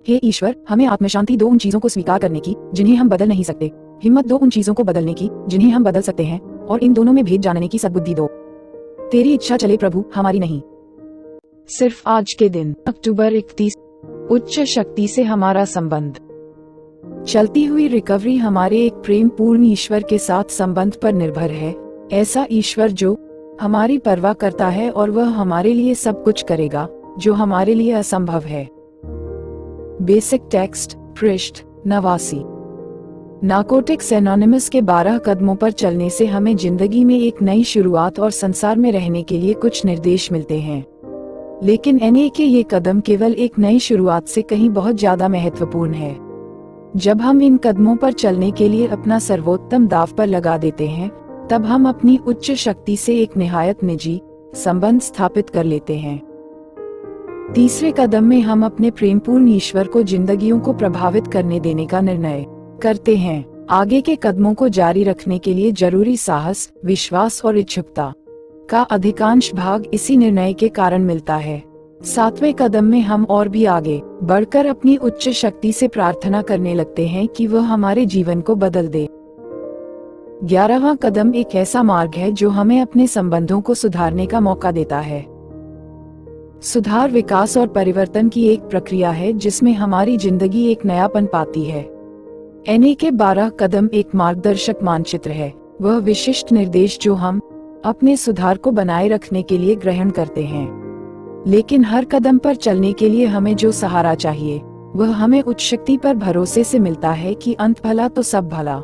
हे ईश्वर, हमें आत्मशांति दो उन चीजों को स्वीकार करने की जिन्हें हम बदल नहीं सकते, हिम्मत दो उन चीजों को बदलने की जिन्हें हम बदल सकते हैं, और इन दोनों में भेद जानने की सद्बुद्धि दो। तेरी इच्छा चले प्रभु, हमारी नहीं। सिर्फ आज के दिन अक्टूबर 31। उच्च शक्ति से हमारा संबंध। चलती हुई रिकवरी हमारे एक प्रेम पूर्ण ईश्वर के साथ संबंध पर निर्भर है, ऐसा ईश्वर जो हमारी परवाह करता है और वह हमारे लिए सब कुछ करेगा जो हमारे लिए असंभव है। बेसिक टेक्स्ट पृष्ठ 89। नार्कोटिक्स एनोनिमस के 12 कदमों पर चलने से हमें जिंदगी में एक नई शुरुआत और संसार में रहने के लिए कुछ निर्देश मिलते हैं, लेकिन एनए के ये कदम केवल एक नई शुरुआत से कहीं बहुत ज्यादा महत्वपूर्ण है। जब हम इन कदमों पर चलने के लिए अपना सर्वोत्तम दांव पर लगा देते हैं, तब हम अपनी उच्च शक्ति से एक निहायत निजी संबंध स्थापित कर लेते हैं। तीसरे कदम में हम अपने प्रेमपूर्ण ईश्वर को जिंदगियों को प्रभावित करने देने का निर्णय करते हैं। आगे के कदमों को जारी रखने के लिए जरूरी साहस, विश्वास और इच्छुकता का अधिकांश भाग इसी निर्णय के कारण मिलता है। सातवें कदम में हम और भी आगे बढ़कर अपनी उच्च शक्ति से प्रार्थना करने लगते हैं कि वह हमारे जीवन को बदल दे। 11वां कदम एक ऐसा मार्ग है जो हमें अपने संबंधों को सुधारने का मौका देता है। सुधार विकास और परिवर्तन की एक प्रक्रिया है जिसमें हमारी जिंदगी एक नयापन पाती है। एनए के 12 कदम एक मार्गदर्शक मानचित्र है, वह विशिष्ट निर्देश जो हम अपने सुधार को बनाए रखने के लिए ग्रहण करते हैं। लेकिन हर कदम पर चलने के लिए हमें जो सहारा चाहिए वह हमें उच्च शक्ति पर भरोसे से मिलता है कि अंत भला तो सब भला।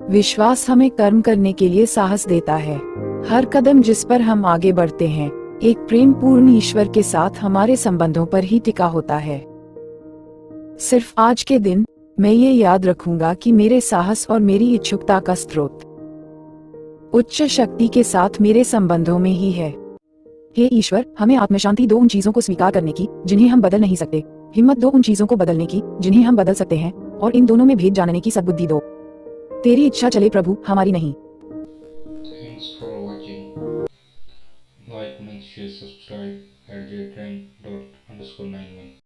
विश्वास हमें कर्म करने के लिए साहस देता है। हर कदम जिस पर हम आगे बढ़ते हैं एक प्रेम पूर्ण ईश्वर के साथ हमारे संबंधों पर ही टिका होता है। सिर्फ आज के दिन मैं ये याद रखूंगा कि मेरे साहस और मेरी इच्छुकता का स्रोत उच्च शक्ति के साथ मेरे संबंधों में ही है। हे ईश्वर, हमें आत्मशांति दो उन चीजों को स्वीकार करने की जिन्हें हम बदल नहीं सकते, हिम्मत दो उन चीजों को बदलने की जिन्हें हम बदल सकते हैं, और इन दोनों में भेद जानने की सद्बुद्धि दो। तेरी इच्छा चले प्रभु, हमारी नहीं। Thanks for watching. Like, make sure, subscribe at @JTrend_91.